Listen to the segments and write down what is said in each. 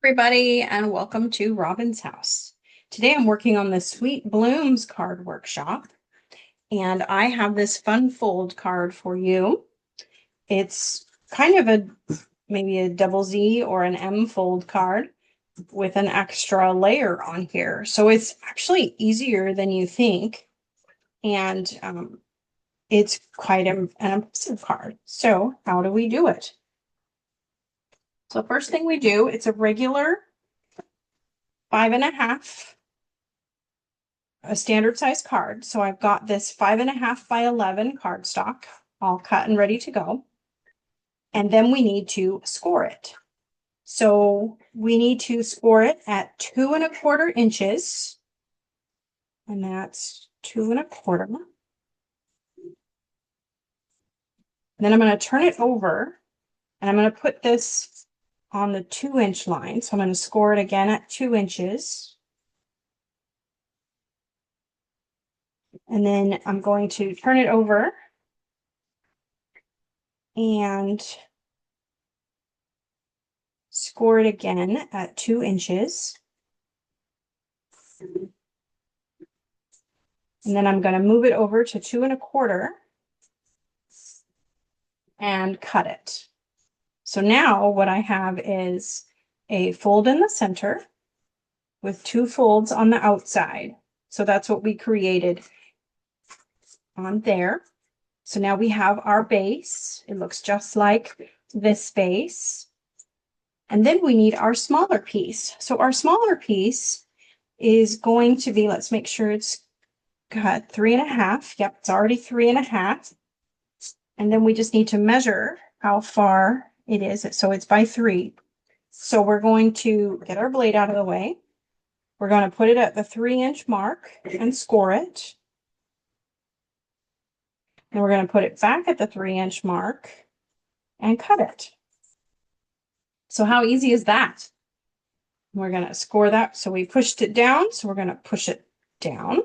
Everybody, and welcome to Robin's house. Today I'm working on the Sweet Blooms card workshop, and I have this fun fold card for you. It's kind of maybe a double Z or an M fold card with an extra layer on here. So it's actually easier than you think, and it's quite an impressive card. So how do we do it? So first thing we do, it's a regular 5.5, a standard size card. So I've got this 5.5 by 11 cardstock all cut and ready to go. And then we need to score it. So we need to score it at 2¼ inches. And that's 2¼ And then I'm going to turn it over and I'm going to put this on the 2-inch line. So I'm going to score it again at 2 inches. And then I'm going to turn it over and score it again at 2 inches. And then I'm going to move it over to 2¼ and cut it. So now what I have is a fold in the center with 2 folds on the outside. So that's what we created on there. So now we have our base. It looks just like this base. And then we need our smaller piece. So our smaller piece is going to be, let's make sure it's got 3.5. Yep, it's already 3.5. And then we just need to measure how far it is. So it's by 3. So we're going to get our blade out of the way. We're going to put it at the 3-inch mark and score it. And we're going to put it back at the 3-inch mark and cut it. So how easy is that? We're going to score that. So we pushed it down. So we're going to push it down.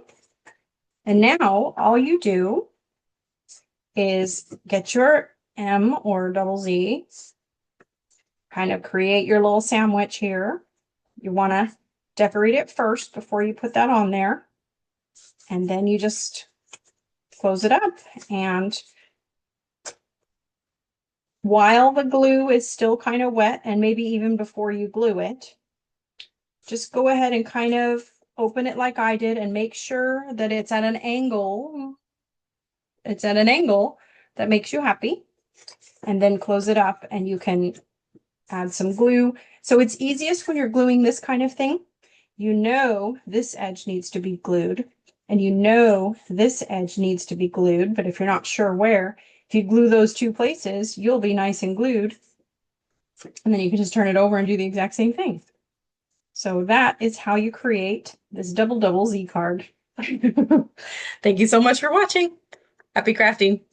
And now all you do is get your M or double Z, kind of create your little sandwich here. You want to decorate it first before you put that on there. And then you just close it up. And while the glue is still kind of wet, and maybe even before you glue it, just go ahead and kind of open it like I did and make sure that it's at an angle. It's at an angle that makes you happy. And then close it up and you can add some glue. So it's easiest when you're gluing this kind of thing. You know this edge needs to be glued and you know this edge needs to be glued. But if you're not sure where, if you glue those 2 places, you'll be nice and glued. And then you can just turn it over and do the exact same thing. So that is how you create this double Z card. Thank you so much for watching. Happy crafting.